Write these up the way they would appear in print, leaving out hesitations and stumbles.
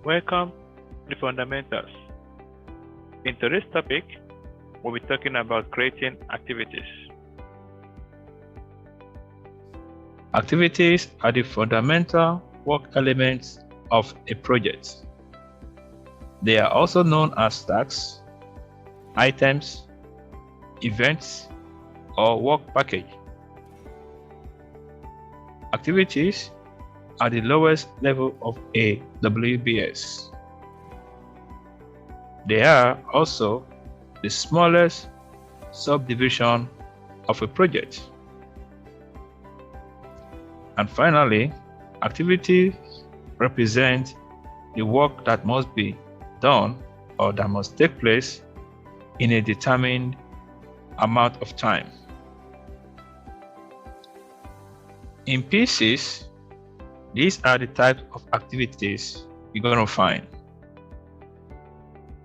Welcome to the fundamentals. In today's topic, we'll be talking about creating activities. Activities are the fundamental work elements of a project. They are also known as tasks, items, events, or work package. Activities are the lowest level of a WBS. They are also the smallest subdivision of a project. And finally, activities represent the work that must be done or that must take place in a determined amount of time. In pieces, these are the types of activities you're going to find.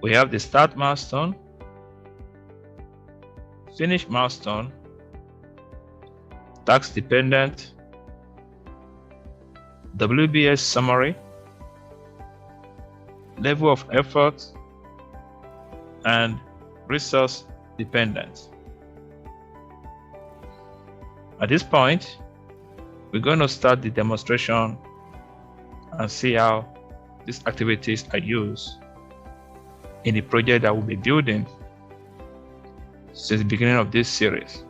We have the start milestone, finish milestone, task dependent, WBS summary, level of effort, and resource dependent. At this point, we're going to start the demonstration and see how these activities are used in the project that we'll be building since the beginning of this series.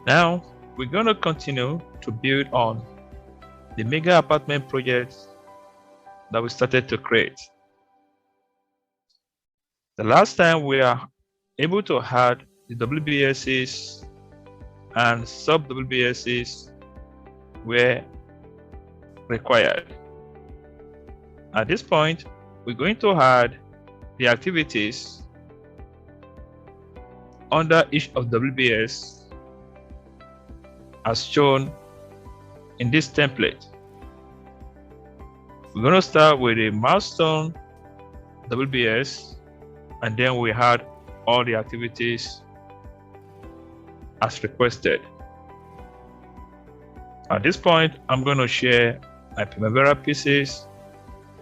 Now, we're going to continue to build on the mega apartment project that we started to create. The last time we are able to add the WBSs and sub-WBSs were required. At this point, we're going to add the activities under each of WBS as shown in this template. We're going to start with a milestone WBS, and then we had all the activities as requested. At this point, I'm going to share my Primavera pieces,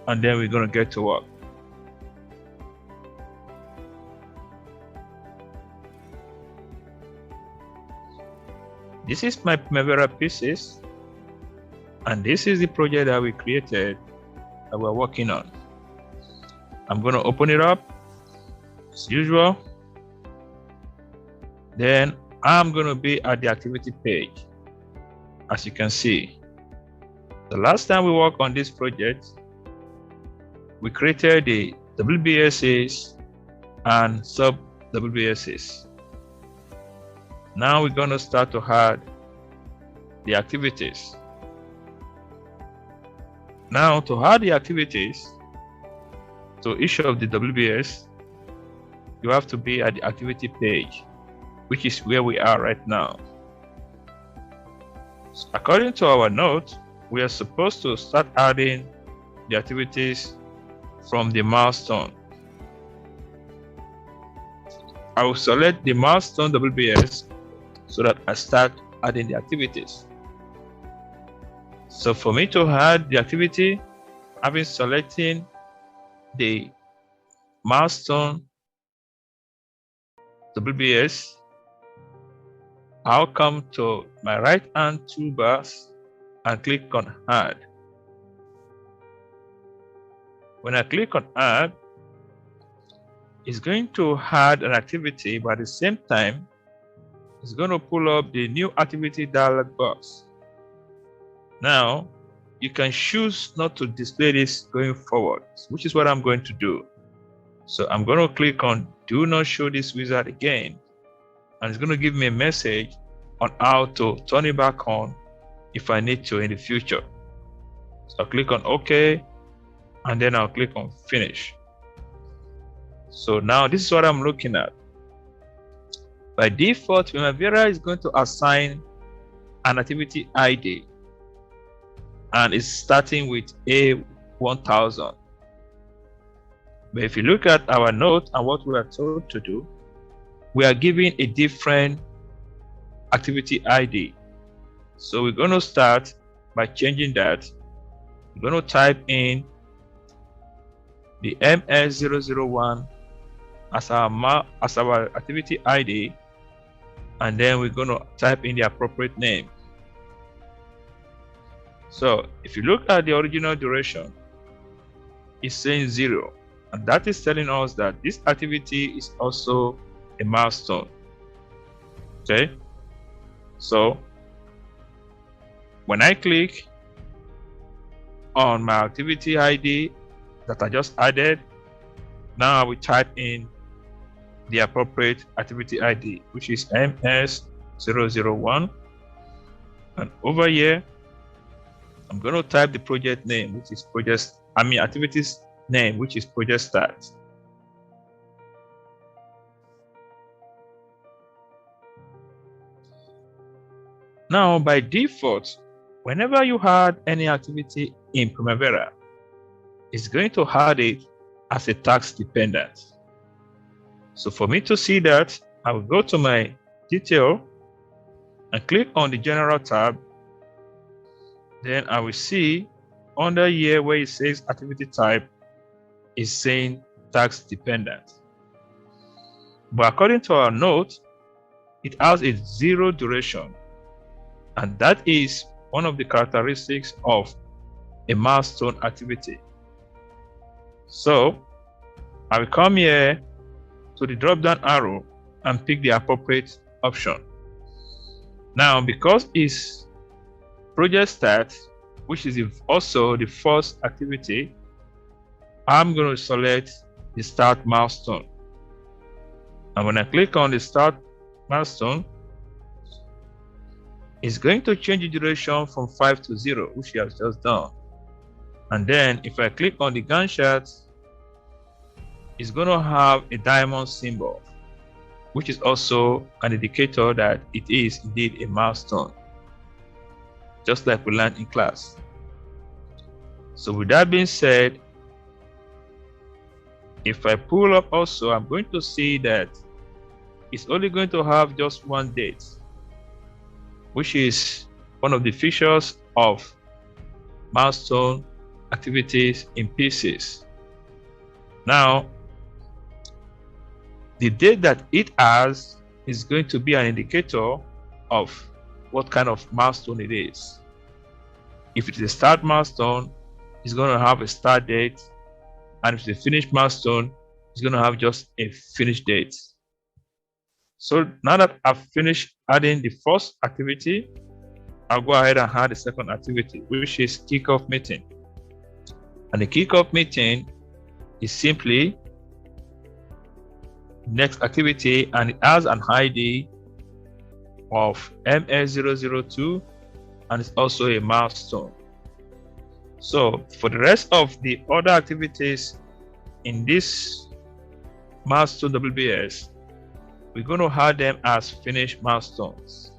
and then we're going to get to work. This is my Primavera pieces, and this is the project that we created that we're working on. I'm going to open it up as usual. Then I'm going to be at the activity page. As you can see, the last time we worked on this project, we created the WBSs and sub WBSs. Now we're going to start to add the activities. Now, to add the activities to each of the WBS, you have to be at the activity page, which is where we are right now. According to our note, we are supposed to start adding the activities from the milestone. I will select the milestone WBS so that I start adding the activities. So for me to add the activity, I've been selecting the milestone WBS. I'll come to my right hand toolbars and click on add. When I click on add, it's going to add an activity, but at the same time, it's going to pull up the new activity dialog box. Now, you can choose not to display this going forward, which is what I'm going to do. So I'm going to click on do not show this wizard again, and it's going to give me a message on how to turn it back on if I need to in the future. So I'll click on OK, and then I'll click on finish. So now this is what I'm looking at. By default, Primavera is going to assign an activity ID, and it's starting with A1000. But if you look at our note and what we are told to do, we are giving a different activity ID. So we're going to start by changing that. We're going to type in the MS001 as our activity ID, and then we're going to type in the appropriate name. So if you look at the original duration, it's saying 0, and that is telling us that this activity is also a milestone. Okay, so when I click on my activity ID that I just added, now I will type in the appropriate activity ID, which is MS001, and over here I'm going to type the project name, which is activities name, which is project start. Now, by default, whenever you add any activity in Primavera, it's going to add it as a task dependent. So for me to see that, I will go to my detail and click on the general tab. Then I will see under here where it says activity type is saying task dependent. But according to our note, it has a 0 duration. And that is one of the characteristics of a milestone activity. So I will come here to the drop-down arrow and pick the appropriate option. Now, because it's project start, which is also the first activity, I'm going to select the start milestone. And when I click on the start milestone, it's going to change the duration from 5 to 0, which we have just done. And then if I click on the Gantt chart, it's going to have a diamond symbol, which is also an indicator that it is indeed a milestone, just like we learned in class. So with that being said, if I pull up also, I'm going to see that it's only going to have just one date, which is one of the features of milestone activities in pieces. Now, the date that it has is going to be an indicator of what kind of milestone it is. If it's a start milestone, it's going to have a start date, and if it's a finish milestone, it's going to have just a finish date. So now that I've finished adding the first activity, I'll go ahead and add the second activity, which is kickoff meeting. And the kickoff meeting is simply next activity, and it has an ID of MS002, and it's also a milestone. So for the rest of the other activities in this milestone WBS, we're going to add them as finished milestones.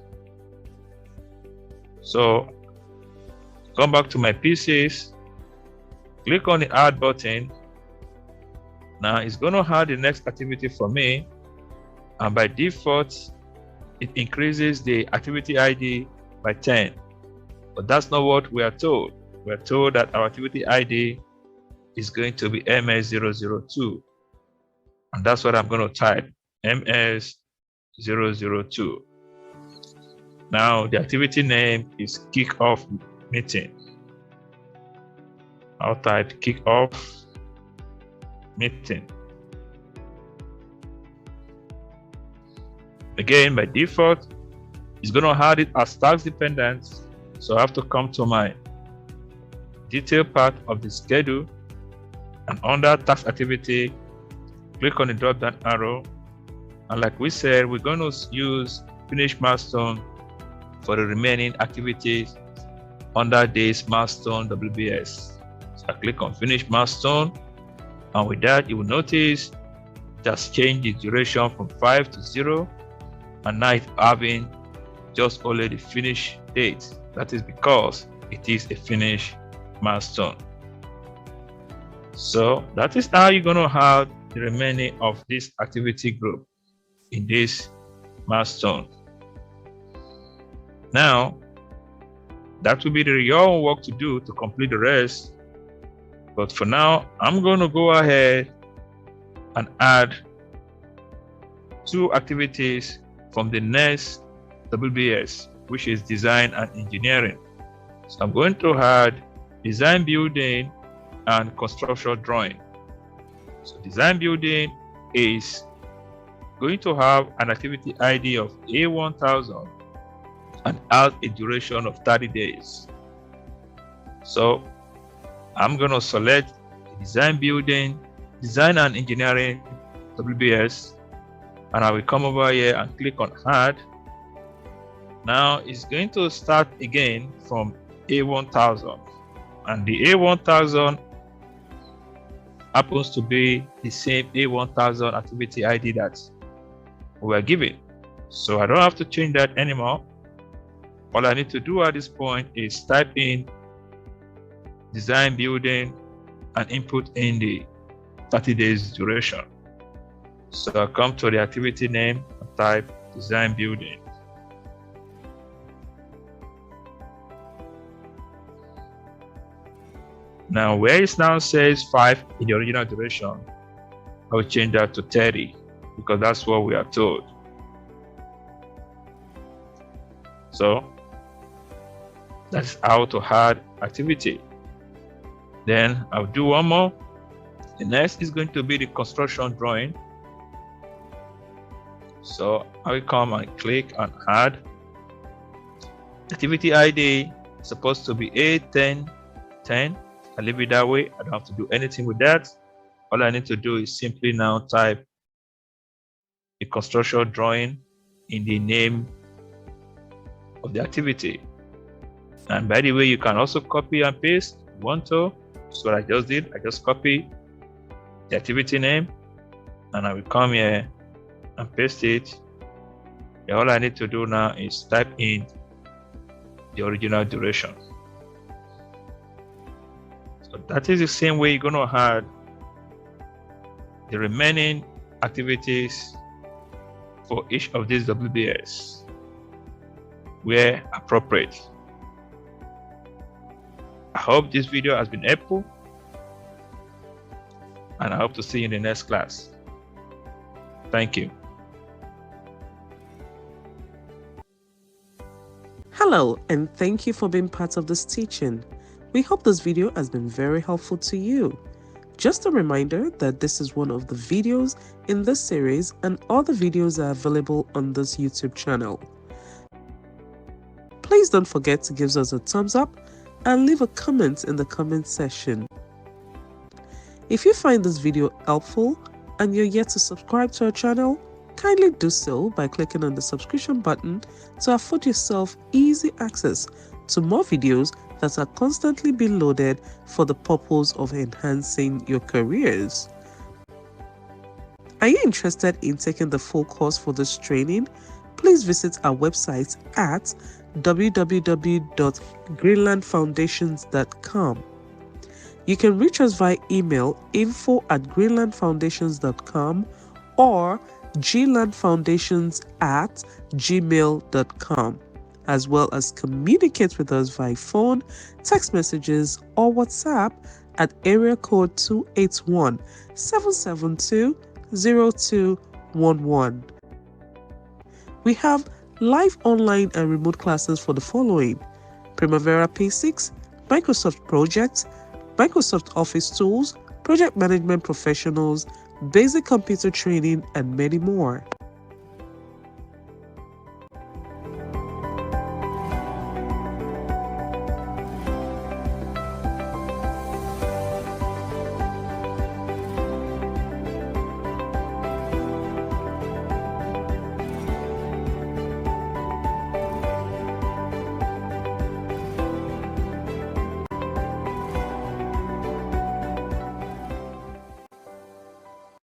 So come back to my pieces, click on the add button. Now it's going to add the next activity for me, and by default it increases the activity ID by 10, but that's not what we are told. We are told that our activity ID is going to be MS002, and that's what I'm going to type, MS002. Now the activity name is kickoff meeting. I'll type kickoff meeting. Again, by default, it's going to add it as task dependent. So I have to come to my detail part of the schedule, and under task activity, click on the drop down arrow. And like we said, we're going to use finish milestone for the remaining activities under this milestone WBS. So I click on finish milestone, and with that, you will notice it has changed the duration from 5 to 0, and now it's having just only the finish date. That is because it is a finish milestone. So that is how you're going to have the remaining of this activity group in this milestone. Now, that will be your own work to do to complete the rest. But for now, I'm going to go ahead and add 2 activities from the next WBS, which is design and engineering. So I'm going to add design building and construction drawing. So design building is going to have an activity ID of A1000 and has a duration of 30 days. So I'm going to select design building, design and engineering WBS, and I will come over here and click on add. Now it's going to start again from A1000, and the A1000 happens to be the same A1000 activity ID that we were given. So I don't have to change that anymore. All I need to do at this point is type in design building and input in the 30 days duration. So I'll come to the activity name and type design building. Now where it now says 5 in the original duration, I will change that to 30 because that's what we are told. So that's how to add activity. Then I'll do one more. The next is going to be the construction drawing. So I will come and click on add. Activity ID is supposed to be A1010. I leave it that way. I don't have to do anything with that. All I need to do is simply now type the construction drawing in the name of the activity. And by the way, you can also copy and paste if you want to. That's what I just did. I just copy the activity name and I will come here and paste it. And all I need to do now is type in the original duration. So that is the same way you're going to add the remaining activities for each of these WBS where appropriate. I hope this video has been helpful, and I hope to see you in the next class. Thank you. Hello, and thank you for being part of this teaching. We hope this video has been very helpful to you. Just a reminder that this is one of the videos in this series, and all the videos are available on this YouTube channel. Please don't forget to give us a thumbs up and leave a comment in the comment section. If you find this video helpful and you're yet to subscribe to our channel, kindly do so by clicking on the subscription button to afford yourself easy access to more videos that are constantly being loaded for the purpose of enhancing your careers. Are you interested in taking the full course for this training? Please visit our website at www.greenlandfoundations.com. You can reach us via email info@greenlandfoundations.com or glandfoundations@gmail.com, as well as communicate with us via phone, text messages, or WhatsApp at area code 281-772-0211. We have live online and remote classes for the following: Primavera P6, Microsoft Project, Microsoft Office Tools, Project Management Professionals, Basic Computer Training, and many more.